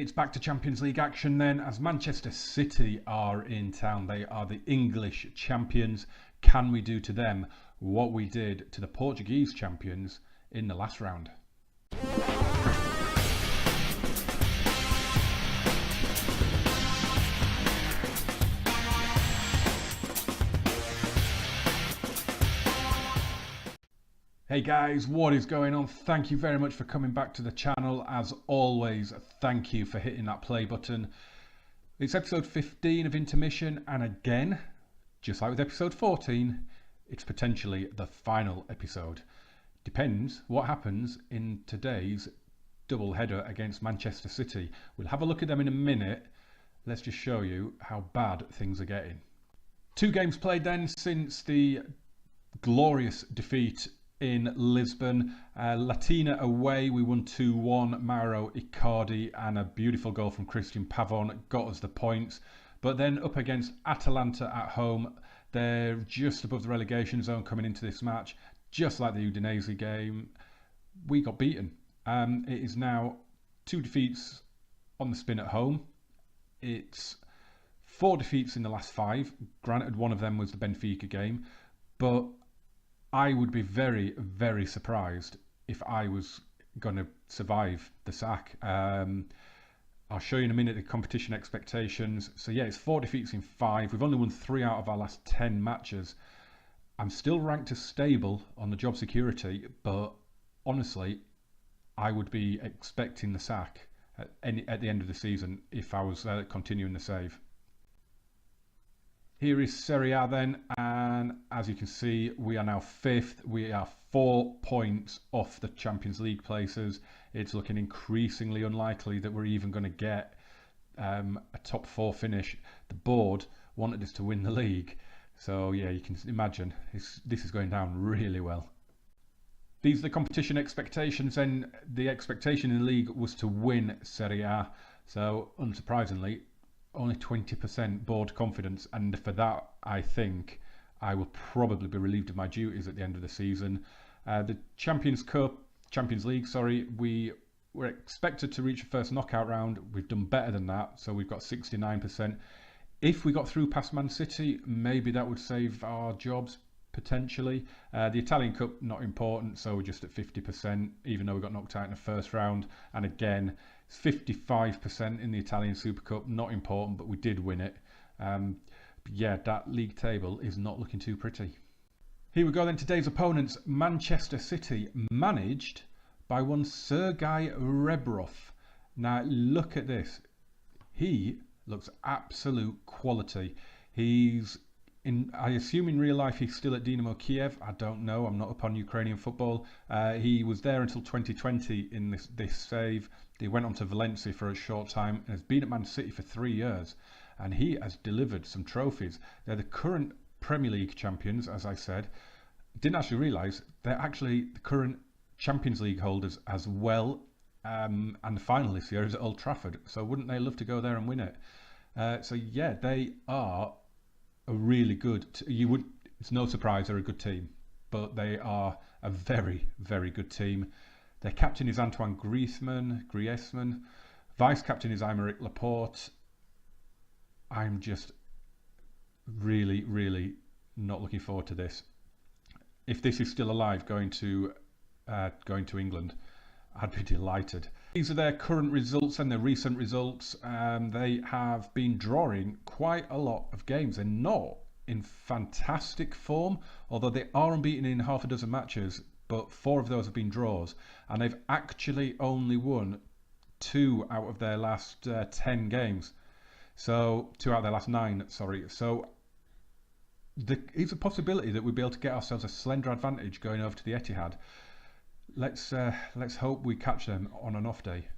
It's back to Champions League action then, as Manchester City are in town. They are the English champions. Can we do to them what we did to the Portuguese champions in the last round? Hey guys, what is going on? Thank you very much for coming back to the channel. As always, thank you for hitting that play button. It's episode 15 of Intermission, and again, just like with episode 14, it's potentially the final episode. Depends what happens in today's double header against Manchester City. We'll have a look at them in a minute. Let's just show you how bad things are getting. 2 games played then since the glorious defeat in Lisbon. Latina away, we won 2-1. Mauro Icardi and a beautiful goal from Christian Pavon got us the points. But then up against Atalanta at home, they're just above the relegation zone coming into this match. Just like the Udinese game, we got beaten. It is now 2 defeats on the spin at home. It's 4 defeats in the last 5. Granted, one of them was the Benfica game, but I would be very, very surprised if I was going to survive the sack. I'll show you in a minute the competition expectations. So yeah, it's 4 defeats in 5. We've only won 3 out of our last 10 matches. I'm still ranked as stable on the job security, but honestly, I would be expecting the sack at the end of the season if I was continuing the save. Here is Serie A then, and as you can see, we are now 5th. We are 4 points off the Champions League places. It's looking increasingly unlikely that we're even going to get a top 4 finish. The board wanted us to win the league, so yeah, you can imagine this is going down really well. These are the competition expectations, and the expectation in the league was to win Serie A, so unsurprisingly, only 20% board confidence, and for that I think I will probably be relieved of my duties at the end of the season. The Champions League, we were expected to reach the first knockout round. We've done better than that, so we've got 69%. If we got through past Man City, maybe that would save our jobs potentially. The Italian Cup, not important, so we're just at 50%, even though we got knocked out in the first round. And again, it's 55% in the Italian Super Cup, not important, but we did win it. But yeah, that league table is not looking too pretty. Here we go then, today's opponents, Manchester City, managed by one Sergei Rebrov. Now look at this. He looks absolute quality. I assume in real life he's still at Dynamo Kiev. I don't know. I'm not up on Ukrainian football. He was there until 2020 in this save. He went on to Valencia for a short time and has been at Man City for 3 years. And he has delivered some trophies. They're the current Premier League champions, as I said. Didn't actually realise they're actually the current Champions League holders as well. And the final this year is at Old Trafford. So wouldn't they love to go there and win it? So yeah, they are a really good, it's no surprise they're a good team, but they are a very, very good team. Their captain is Antoine Griezmann, vice captain is Aymeric Laporte. I'm just really, really not looking forward to this. If this is still alive, going to England, I'd be delighted. These are their current results and their recent results. They have been drawing quite a lot of games. They're not in fantastic form, although they are unbeaten in half a dozen matches, but 4 of those have been draws, and they've actually only won 2 out of their last 10 games. So 2 out of their last 9, sorry. So it's a possibility that we'll be able to get ourselves a slender advantage going over to the Etihad. Let's hope we catch them on an off day.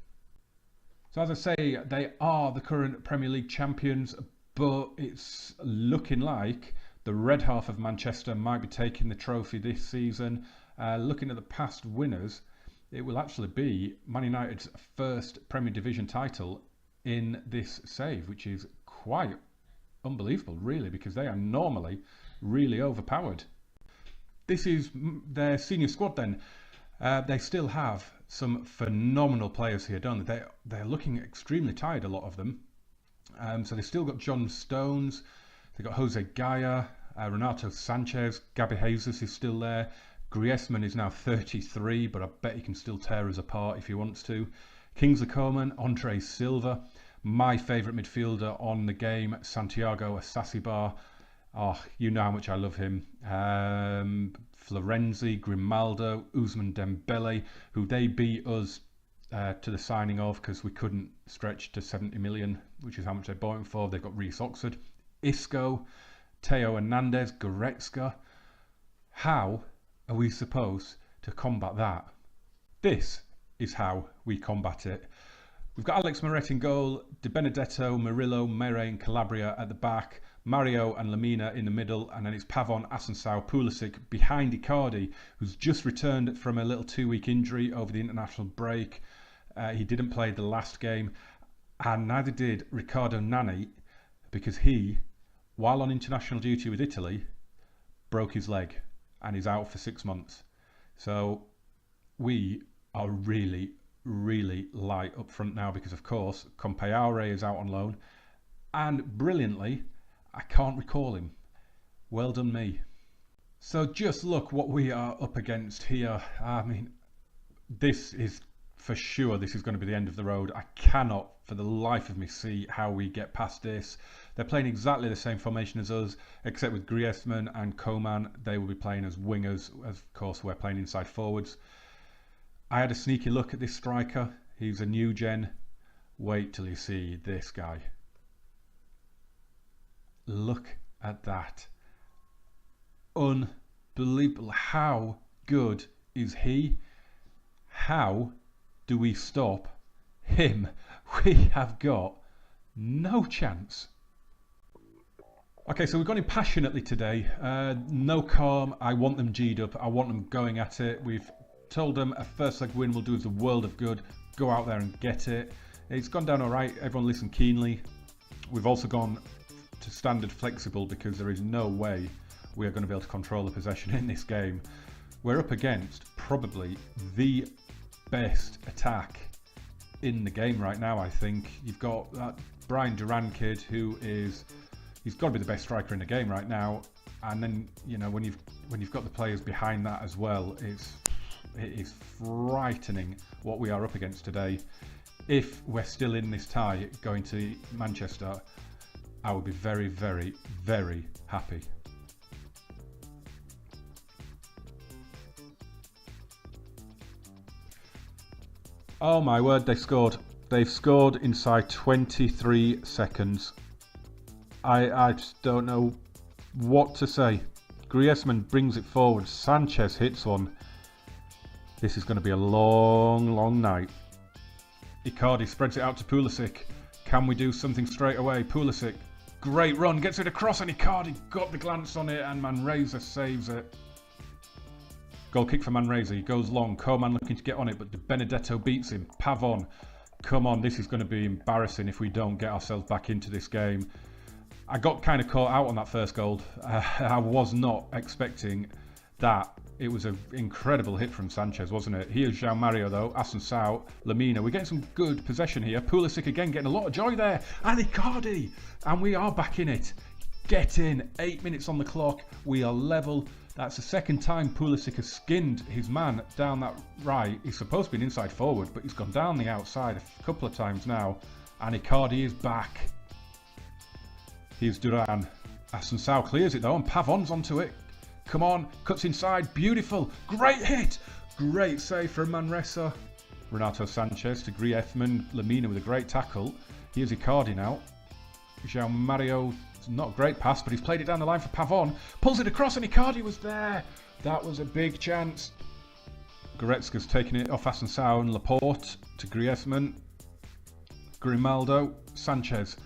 So as I say, they are the current Premier League champions, but it's looking like the red half of Manchester might be taking the trophy this season. Looking at the past winners, it will actually be Man United's first Premier Division title in this save, which is quite unbelievable, really, because they are normally really overpowered. This is their senior squad then. They still have some phenomenal players here, don't they? They're looking extremely tired, a lot of them. So they've still got John Stones, they've got Jose Gaya, Renato Sanchez, Gabby Jesus is still there. Griezmann is now 33, but I bet he can still tear us apart if he wants to. Kingsley Coman, Andre Silva, my favourite midfielder on the game, Santiago Asasibar. Oh, you know how much I love him. Florenzi, Grimaldo, Ousmane Dembele, who they beat us to the signing of because we couldn't stretch to 70 million, which is how much they bought him for. They've got Reece Oxford, Isco, Teo Hernandez, Goretzka. How are we supposed to combat that? This is how we combat it. We've got Alex Moretti in goal, Di Benedetto, Murillo, Mere and Calabria at the back, Mario and Lamina in the middle, and then it's Pavon, Asensao, Pulisic behind Icardi, who's just returned from a little 2-week injury over the international break. He didn't play the last game, and neither did Riccardo Nani, because he, while on international duty with Italy, broke his leg and is out for 6 months. So we are really light up front now because, of course, Compaore is out on loan, and brilliantly, I can't recall him. Well done me. So just look what we are up against here. I mean, this is for sure, this is going to be the end of the road. I cannot for the life of me see how we get past this. They're playing exactly the same formation as us, except with Griezmann and Coman. They will be playing as wingers. Of course, we're playing inside forwards. I had a sneaky look at this striker. He's a new gen. Wait till you see this guy. Look at that. Unbelievable. How good is he? How do we stop him? We have got no chance. Okay, so we've gone in passionately today. No calm. I want them G'd up. I want them going at it. We've told them a first leg win will do us a world of good. Go out there and get it. It's gone down all right. Everyone listened keenly. We've also gone to standard flexible because there is no way we are going to be able to control the possession in this game. We're up against probably the best attack in the game right now, I think. You've got that Brian Duran kid who is, he's got to be the best striker in the game right now. And then, you know, when you've got the players behind that as well, it is frightening what we are up against today. If we're still in this tie going to Manchester, I would be very, very, very happy. Oh my word, they scored. They've scored inside 23 seconds. I just don't know what to say. Griezmann brings it forward. Sanchez hits one. This is going to be a long, long night. Icardi spreads it out to Pulisic. Can we do something straight away? Pulisic, great run, gets it across, and Icardi got the glance on it, and Manresa saves it. Goal kick for Manresa. He goes long. Coman looking to get on it, but Benedetto beats him. Pavon, come on, this is going to be embarrassing if we don't get ourselves back into this game. I got kind of caught out on that first goal. I was not expecting that. It was an incredible hit from Sanchez, wasn't it? Here's João Mario though. Asensao, Lamina. We're getting some good possession here. Pulisic again getting a lot of joy there. And Icardi. And we are back in it. Get in. 8 minutes on the clock. We are level. That's the second time Pulisic has skinned his man down that right. He's supposed to be an inside forward, but he's gone down the outside a couple of times now. And Icardi is back. Here's Duran. Asensao clears it though, and Pavon's onto it. Come on, cuts inside, beautiful, great hit, great save from Manresa. Renato Sanchez to Griezmann, Lamina with a great tackle. Here's Icardi now. João Mario, not a great pass, but he's played it down the line for Pavon. Pulls it across and Icardi was there. That was a big chance. Goretzka's taking it off Asensao and Laporte to Griezmann. Grimaldo, Sanchez.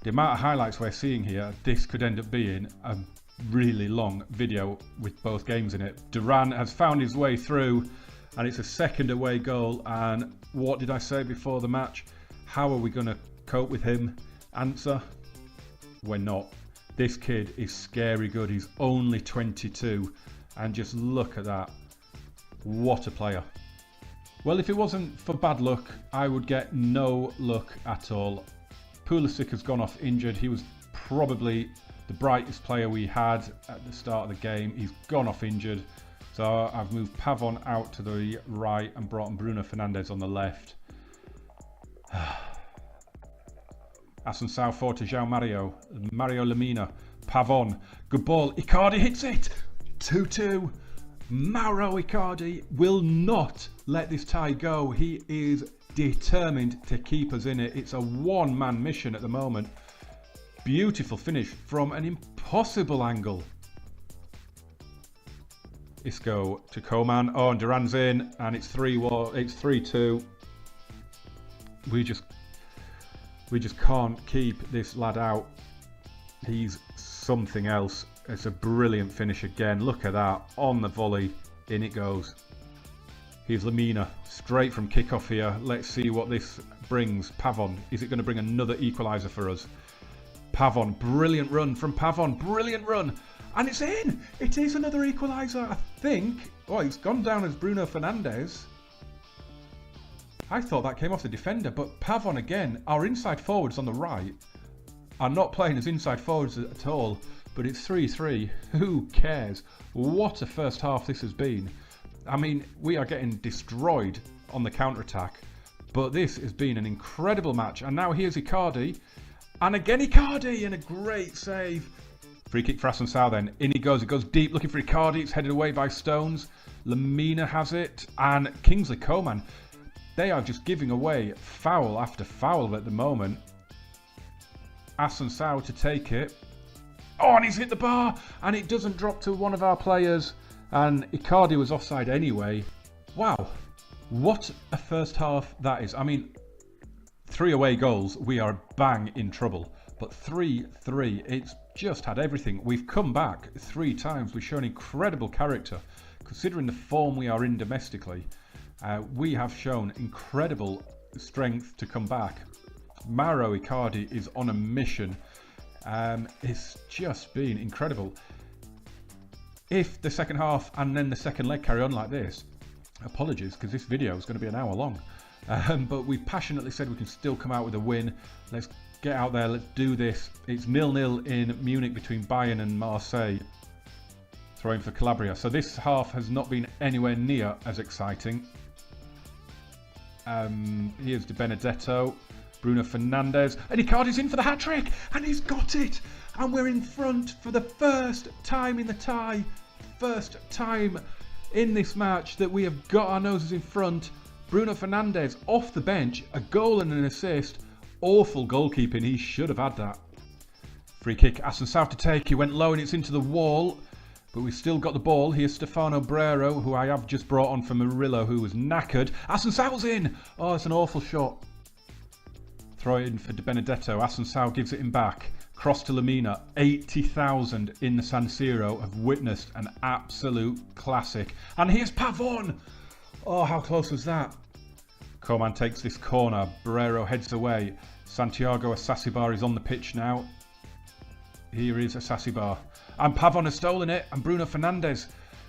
The amount of highlights we're seeing here, this could end up being a really long video with both games in it. Duran has found his way through and it's a second away goal, and what did I say before the match? How are we going to cope with him? Answer, we're not. This kid is scary good. He's only 22 and just look at that. What a player. Well, if it wasn't for bad luck, I would get no luck at all. Pulisic has gone off injured. He was probably the brightest player we had at the start of the game. He's gone off injured. So I've moved Pavon out to the right and brought in Bruno Fernandes on the left. Assunção forward to João Mario Lemina, Pavon, good ball, Icardi hits it, 2-2. Mauro Icardi will not let this tie go. He is determined to keep us in it. It's a one-man mission at the moment. Beautiful finish from an impossible angle. Isco to Coman. Oh, and Duran's in, and it's 3-2. We just can't keep this lad out. He's something else. It's a brilliant finish again. Look at that. On the volley. In it goes. Here's Lemina. Straight from kickoff here. Let's see what this brings. Pavon. Is it going to bring another equaliser for us? Pavon. Brilliant run from Pavon. Brilliant run. And it's in. It is another equaliser, I think. Oh, it's gone down as Bruno Fernandes. I thought that came off the defender, but Pavon again. Our inside forwards on the right are not playing as inside forwards at all. But it's 3-3. Who cares? What a first half this has been. I mean, we are getting destroyed on the counter-attack. But this has been an incredible match. And now here's Icardi. And again Icardi, and a great save. Free kick for Assunção then. In he goes. It goes deep looking for Icardi. It's headed away by Stones. Lemina has it. And Kingsley Coman. They are just giving away foul after foul at the moment. Assunção to take it. Oh, and he's hit the bar, and it doesn't drop to one of our players, and Icardi was offside anyway. Wow, what a first half that is. I mean, 3 away goals, we are bang in trouble, but 3-3, it's just had everything. We've come back 3 times. We've shown incredible character, considering the form we are in domestically. We have shown incredible strength to come back. Mauro Icardi is on a mission. It's just been incredible. If the second half and then the second leg carry on like this, apologies because this video is going to be an hour long, but we passionately said we can still come out with a win. Let's get out there, let's do this. It's 0-0 in Munich between Bayern and Marseille, throwing for Calabria. So this half has not been anywhere near as exciting. Here's Di Benedetto, Bruno Fernandes, and Icardi's in for the hat-trick, and he's got it, and we're in front for the first time in the tie, first time in this match that we have got our noses in front. Bruno Fernandes off the bench, a goal and an assist. Awful goalkeeping, he should have had that. Free kick, Assunção to take, he went low and it's into the wall, but we've still got the ball. Here's Stefano Brero, who I have just brought on from Murillo, who was knackered. Assunção's in! Oh, it's an awful shot. Throw it in for Di Benedetto. Assunção gives it him back. Cross to Lemina. 80,000 in the San Siro have witnessed an absolute classic. And here's Pavon. Oh, how close was that? Coman takes this corner. Barrero heads away. Santiago Asasibar is on the pitch now. Here is Asasibar. And Pavon has stolen it. And Bruno Fernandes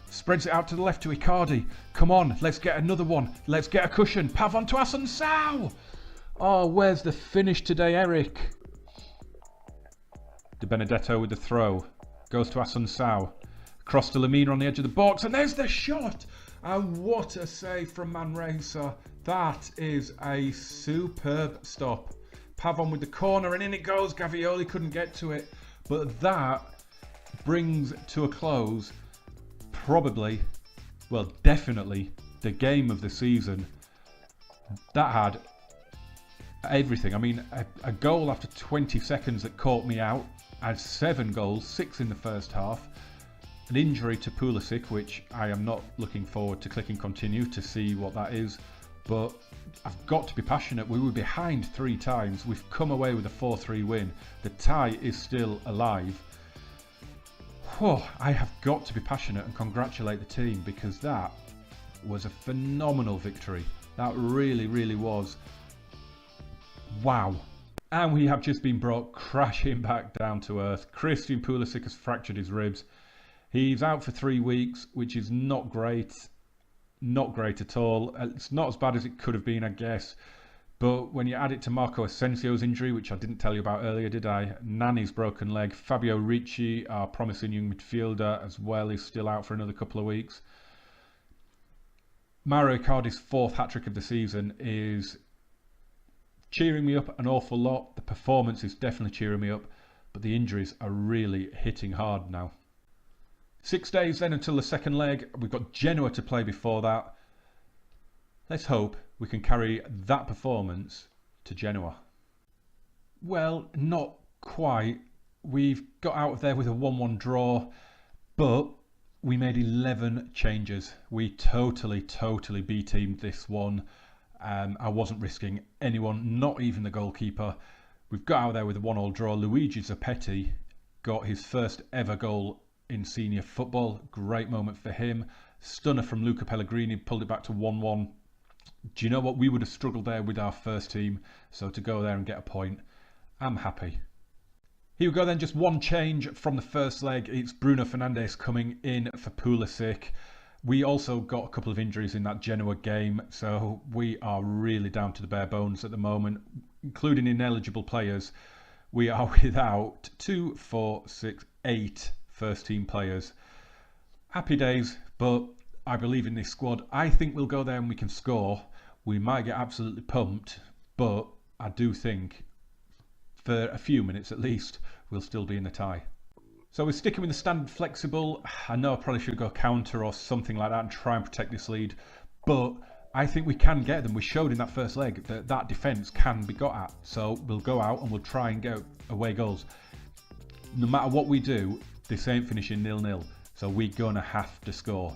spreads it out to the left to Icardi. Come on, let's get another one. Let's get a cushion. Pavon to Assunção. Oh, where's the finish today, Eric? Di Benedetto with the throw. Goes to Assunção. Cross to Lemina on the edge of the box. And there's the shot. And what a save from Manresa. That is a superb stop. Pavon with the corner, and in it goes. Gavioli couldn't get to it. But that brings to a close probably, well, definitely the game of the season. That had everything. I mean, a goal after 20 seconds that caught me out. I had 7 goals, 6 in the first half. An injury to Pulisic, which I am not looking forward to clicking continue to see what that is. But I've got to be passionate. We were behind 3 times. We've come away with a 4-3 win. The tie is still alive. Oh, I have got to be passionate and congratulate the team, because that was a phenomenal victory. That really, really was. Wow. And we have just been brought crashing back down to earth. Christian Pulisic has fractured his ribs. He's out for 3 weeks, which is not great. not great at all. It's not as bad as it could have been, I guess. But when you add it to Marco Asensio's injury, which I didn't tell you about earlier, did I? Nani's broken leg. Fabio Ricci, our promising young midfielder, as well, is still out for another couple of weeks. Mauro Icardi's fourth hat-trick of the season is cheering me up an awful lot. The performance is definitely cheering me up, but the injuries are really hitting hard now. 6 days then until the second leg. We've got Genoa to play before that. Let's hope we can carry that performance to Genoa. Well, not quite. We've got out of there with a 1-1 draw, but we made 11 changes. We totally B-teamed this one. I wasn't risking anyone, not even the goalkeeper. We've got out there with a 1-1 draw. Luigi Zappetti got his first ever goal in senior football. Great moment for him. Stunner from Luca Pellegrini, pulled it back to 1-1. Do you know what? We would have struggled there with our first team. So to go there and get a point, I'm happy. Here we go then, just one change from the first leg. It's Bruno Fernandes coming in for Pulisic. We also got a couple of injuries in that Genoa game, so we are really down to the bare bones at the moment, including ineligible players. We are without 2, 4, 6, 8 first team players. Happy days, but I believe in this squad. I think we'll go there and we can score. We might get absolutely pumped, but I do think for a few minutes at least, we'll still be in the tie. So we're sticking with the standard flexible. I know I probably should go counter or something like that and try and protect this lead, but I think we can get them. We showed in that first leg that that defence can be got at. So we'll go out and we'll try and get away goals. No matter what we do, this ain't finishing 0-0. So we're going to have to score.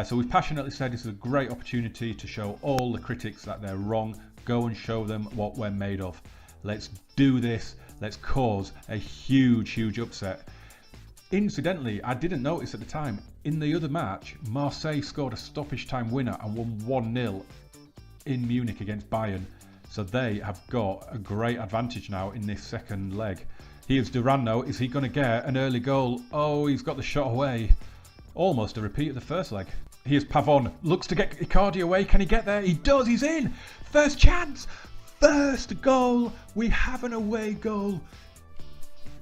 So we've passionately said this is a great opportunity to show all the critics that they're wrong. Go and show them what we're made of. Let's do this. Let's cause a huge upset. Incidentally, I didn't notice at the time, in the other match, Marseille scored a stoppage time winner and won 1-0 in Munich against Bayern. So they have got a great advantage now in this second leg. Here's Duran though. Is he going to get an early goal? Oh, he's got the shot away. Almost a repeat of the first leg. Here's Pavon. Looks to get Icardi away. Can he get there? He does. He's in. First chance. First goal. We have an away goal.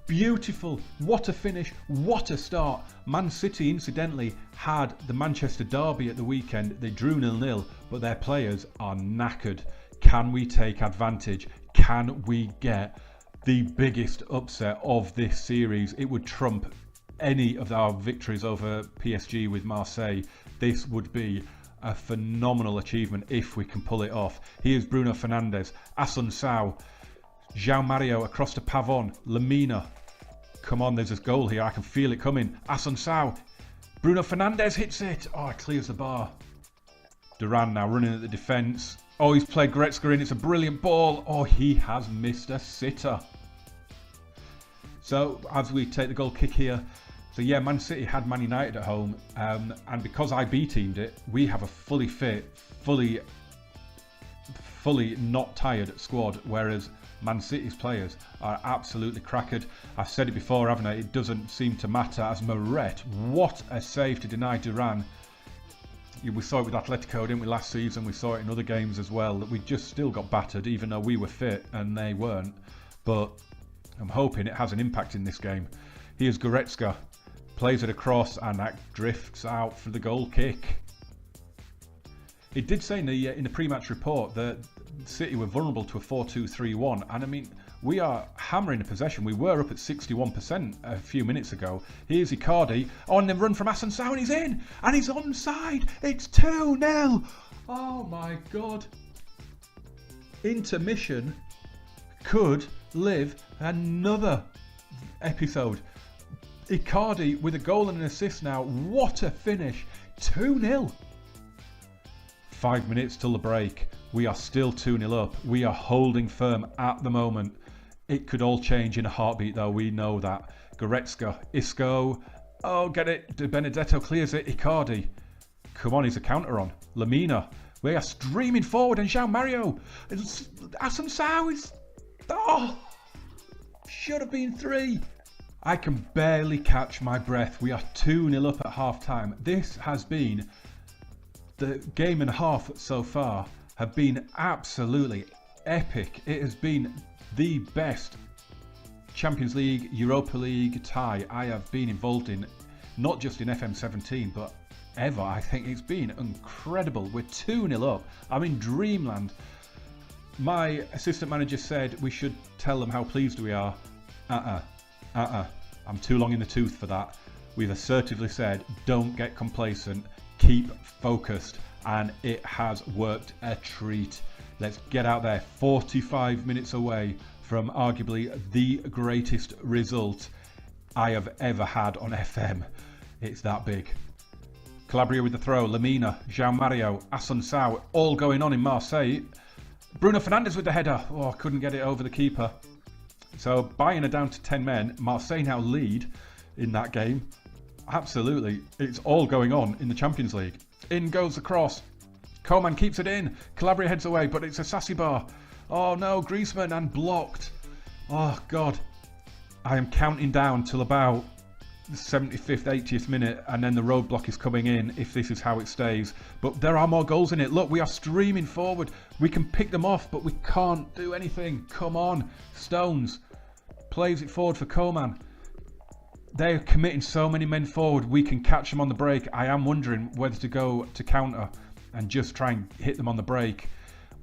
Beautiful. What a finish. What a start. Man City, incidentally, had the Manchester derby at the weekend. They drew 0-0, but their players are knackered. Can we take advantage? Can we get the biggest upset of this series? It would trump any of our victories over PSG with Marseille. This would be a phenomenal achievement if we can pull it off. Here's Bruno Fernandes, Assunção, João Mario across to Pavon, Lamina. Come on, there's a goal here. I can feel it coming. Assunção, Bruno Fernandes hits it. Oh, it clears the bar. Duran now running at the defence. Oh, he's played Goretzka in. It's a brilliant ball. Oh, he has missed a sitter. So as we take the goal kick here, so yeah, Man City had Man United at home, and because I B-teamed it, we have a fully fit, fully not tired squad, whereas Man City's players are absolutely crackered. I've said it before, haven't I? It doesn't seem to matter as Moret, what a save to deny Duran. We saw it with Atletico, didn't we, last season? We saw it in other games as well, that we just still got battered, even though we were fit and they weren't. But I'm hoping it has an impact in this game. Here's Goretzka. Plays it across and that drifts out for the goal kick. It did say in the pre-match report that City were vulnerable to a 4-2-3-1, and I mean, we are hammering the possession. We were up at 61% a few minutes ago. Here's Icardi on the run from Assunção, and he's in, and he's onside. It's 2-0. Oh my God. Intermission could live another episode. Icardi with a goal and an assist now. What a finish. 2-0. 5 minutes till the break. We are still 2-0 up. We are holding firm at the moment. It could all change in a heartbeat though. We know that. Goretzka, Isco. Oh, get it. De Benedetto clears it. Icardi. Come on, he's a counter on. Lamina. We are streaming forward and João Mario. Assunção is... Oh! Should have been 3. I can barely catch my breath. We are 2-0 up at half time. This has been the game and a half so far have been absolutely epic. It has been the best Champions League, Europa League tie I have been involved in, not just in FM17, but ever. I think it's been incredible. We're 2-0 up. I'm in dreamland. My assistant manager said we should tell them how pleased we are. I'm too long in the tooth for that. We've assertively said, don't get complacent, keep focused, and it has worked a treat. Let's get out there. 45 minutes away from arguably the greatest result I have ever had on FM. It's that big. Calabria with the throw, Lamina, João Mario, Assunção, all going on in Marseille. Bruno Fernandes with the header. Oh, couldn't get it over the keeper. So Bayern are down to 10 men. Marseille now lead in that game. Absolutely, it's all going on in the Champions League. In goes the cross. Coman keeps it in. Calabria heads away, but it's a Sassibar. Oh no, Griezmann, and blocked. Oh God. I am counting down till about the 75th, 80th minute, and then the roadblock is coming in if this is how it stays. But there are more goals in it. Look, we are streaming forward. We can pick them off, but we can't do anything. Come on. Stones plays it forward for Coman. They're committing so many men forward. We can catch them on the break. I am wondering whether to go to counter and just try and hit them on the break.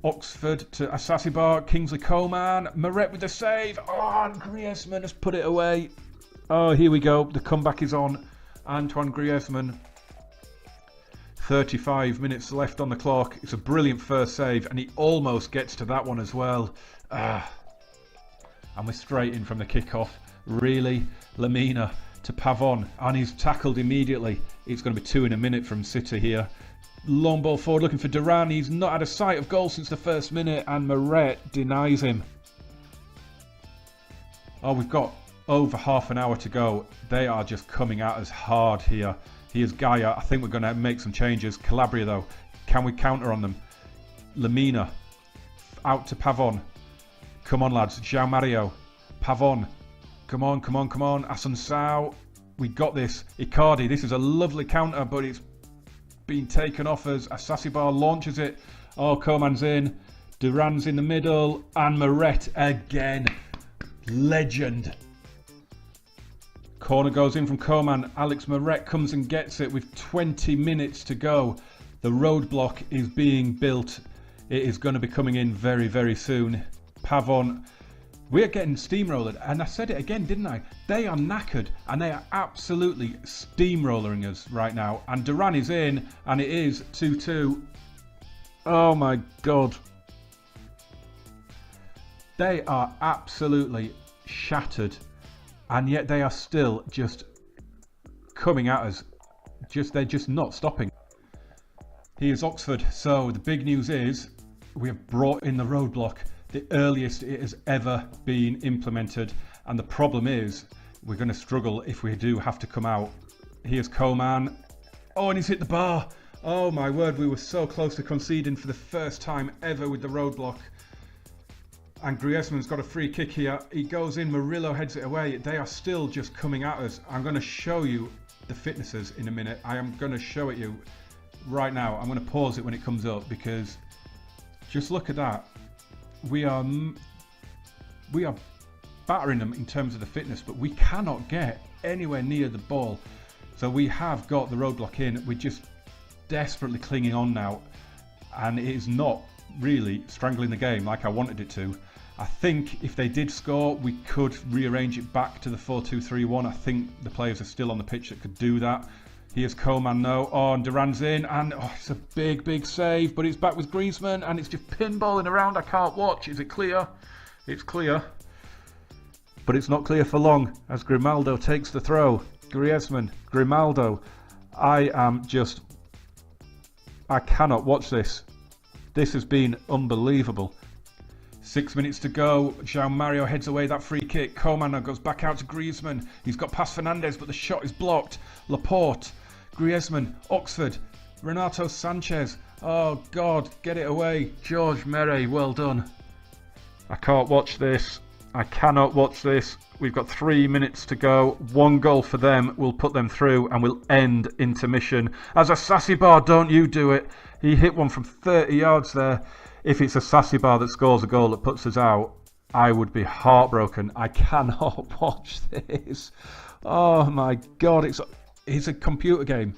Oxford to Asasibar, Kingsley Coman, Meret with the save. Oh, and Griezmann has put it away. Oh, here we go. The comeback is on. Antoine Griezmann. 35 minutes left on the clock. It's a brilliant first save, and he almost gets to that one as well. And we're straight in from the kickoff. Really? Lamina to Pavon, and he's tackled immediately. It's going to be 2 in a minute from City here. Long ball forward looking for Duran. He's not had a sight of goal since the first minute, and Meret denies him. Oh, we've got over half an hour to go. They are just coming at us hard here. Here's Gaia. I think we're going to make some changes. Calabria though, can we counter on them? Lamina out to Pavon. Come on lads. João Mario. Pavon. Come on, come on, come on. Assunção. We got this. Icardi. This is a lovely counter, but it's been taken off us. Asasibar launches it. Oh, Coman's in. Duran's in the middle. And Meret again. Legend. Corner goes in from Coman. Alex Meret comes and gets it with 20 minutes to go. The roadblock is being built. It is going to be coming in very, very soon. Pavon. We're getting steamrolled, and I said it again, didn't I? They are knackered, and they are absolutely steamrolling us right now. And Duran is in, and it is 2-2. Oh my God. They are absolutely shattered, and yet they are still just coming at us. They're just not stopping. Here's Oxford. So the big news is we have brought in the roadblock. The earliest it has ever been implemented, and the problem is we're going to struggle if we do have to come out. Here's Coman. Oh, and he's hit the bar. Oh my word, we were so close to conceding for the first time ever with the roadblock. And Griezmann's got a free kick here. He goes in, Murillo heads it away. They are still just coming at us. I'm going to show you the fitnesses in a minute. I am going to show it you right now. I'm going to pause it when it comes up, because just look at that. We are battering them in terms of the fitness, but we cannot get anywhere near the ball. So we have got the roadblock in. We're just desperately clinging on now, and it is not really strangling the game like I wanted it to. I think if they did score, we could rearrange it back to the 4-2-3-1. I think the players are still on the pitch that could do that. Here's Coman now. Oh, and Duran's in, and oh, it's a big, big save, but it's back with Griezmann, and it's just pinballing around. I can't watch. Is it clear? It's clear. But it's not clear for long as Grimaldo takes the throw. Griezmann, Grimaldo. I cannot watch this. This has been unbelievable. 6 minutes to go. João Mario heads away that free kick. Coman now goes back out to Griezmann. He's got past Fernandes, but the shot is blocked. Laporte. Griezmann, Oxford, Renato Sanchez. Oh God, get it away. George Meret, well done. I can't watch this. I cannot watch this. We've got 3 minutes to go. 1 goal for them will put them through and will end intermission. As a Sasibar, don't you do it. He hit one from 30 yards there. If it's a Sasibar that scores a goal that puts us out, I would be heartbroken. I cannot watch this. Oh my God, it's a computer game.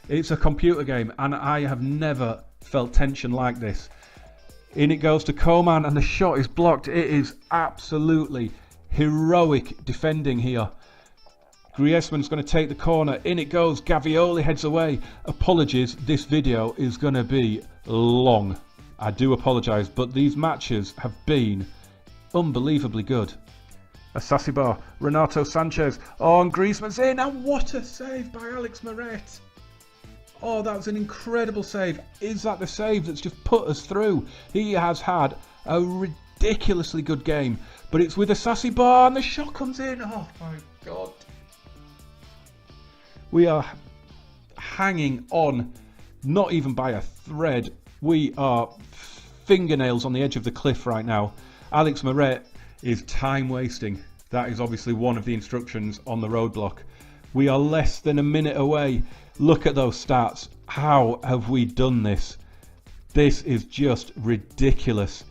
It's a computer game, and I have never felt tension like this. In it goes to Coman, and the shot is blocked. It is absolutely heroic defending here. Griezmann's going to take the corner. In it goes. Gavioli heads away. Apologies, this video is going to be long. I do apologise, but these matches have been unbelievably good. A Sasibar, Renato Sanchez. Oh, and Griezmann's in, and what a save by Alex Meret. Oh, that was an incredible save. Is that the save that's just put us through? He has had a ridiculously good game, but it's with a Sasibar, and the shot comes in. Oh my God. We are hanging on, not even by a thread. We are fingernails on the edge of the cliff right now. Alex Meret is time wasting. That is obviously one of the instructions on the roadblock. We are less than a minute away. Look at those stats. How have we done this? This is just ridiculous.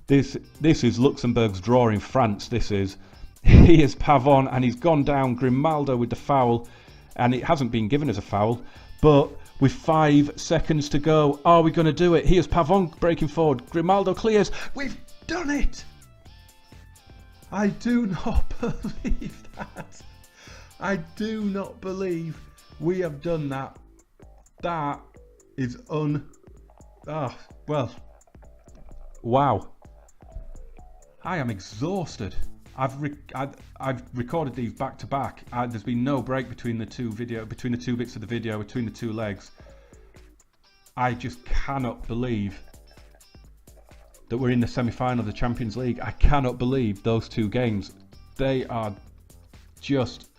This is Luxembourg's draw in France, this is. He is Pavon, and he's gone down. Grimaldo with the foul, and it hasn't been given as a foul, but with 5 seconds to go, are we going to do it? Here's Pavon breaking forward. Grimaldo clears. We've done it! I do not believe that. I do not believe we have done that. That is well. Wow. I am exhausted. I've recorded these back to back. There's been no break between the two bits of the video, between the 2 legs. I just cannot believe that we're in the semi-final of the Champions League. I cannot believe those 2 games. They are just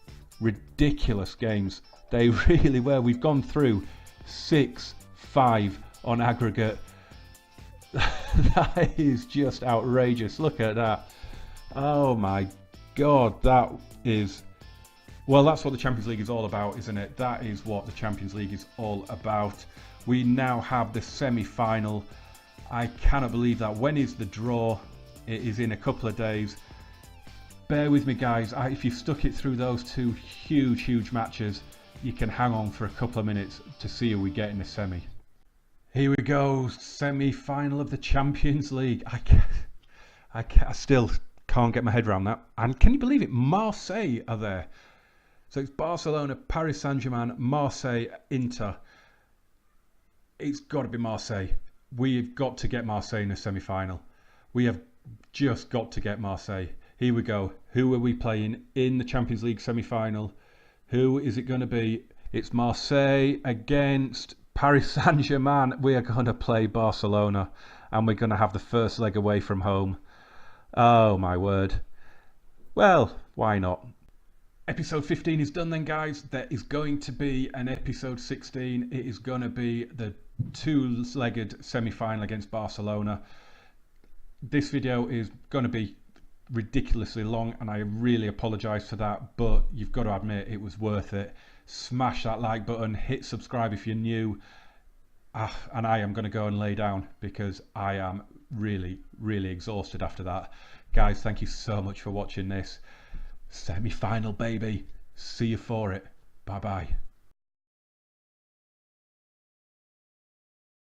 ridiculous games. They really were. We've gone through 6-5 on aggregate. That is just outrageous. Look at that. Oh my God, that is... Well, that's what the Champions League is all about, isn't it? That is what the Champions League is all about. We now have the semi-final. I cannot believe that. When is the draw? It is in a couple of days. Bear with me, guys. If you've stuck it through those 2 huge matches, you can hang on for a couple of minutes to see who we get in the semi. Here we go, semi-final of the Champions League. I still can't get my head around that. And can you believe it? Marseille are there. So it's Barcelona, Paris Saint-Germain, Marseille, Inter. It's got to be Marseille. We've got to get Marseille in the semi-final. We have just got to get Marseille. Here we go. Who are we playing in the Champions League semi-final? Who is it going to be? It's Marseille against Paris Saint-Germain. We are going to play Barcelona, and we're going to have the first leg away from home. Oh my word. Well, why not? Episode 15 is done then, guys. There is going to be an episode 16. It is going to be the 2-legged semi-final against Barcelona. This video is going to be ridiculously long, and I really apologise for that, but you've got to admit it was worth it. Smash that like button, hit subscribe if you're new, and I am going to go and lay down because I am really exhausted after that. Guys, thank you so much for watching this semi-final, baby. See you for it. Bye bye.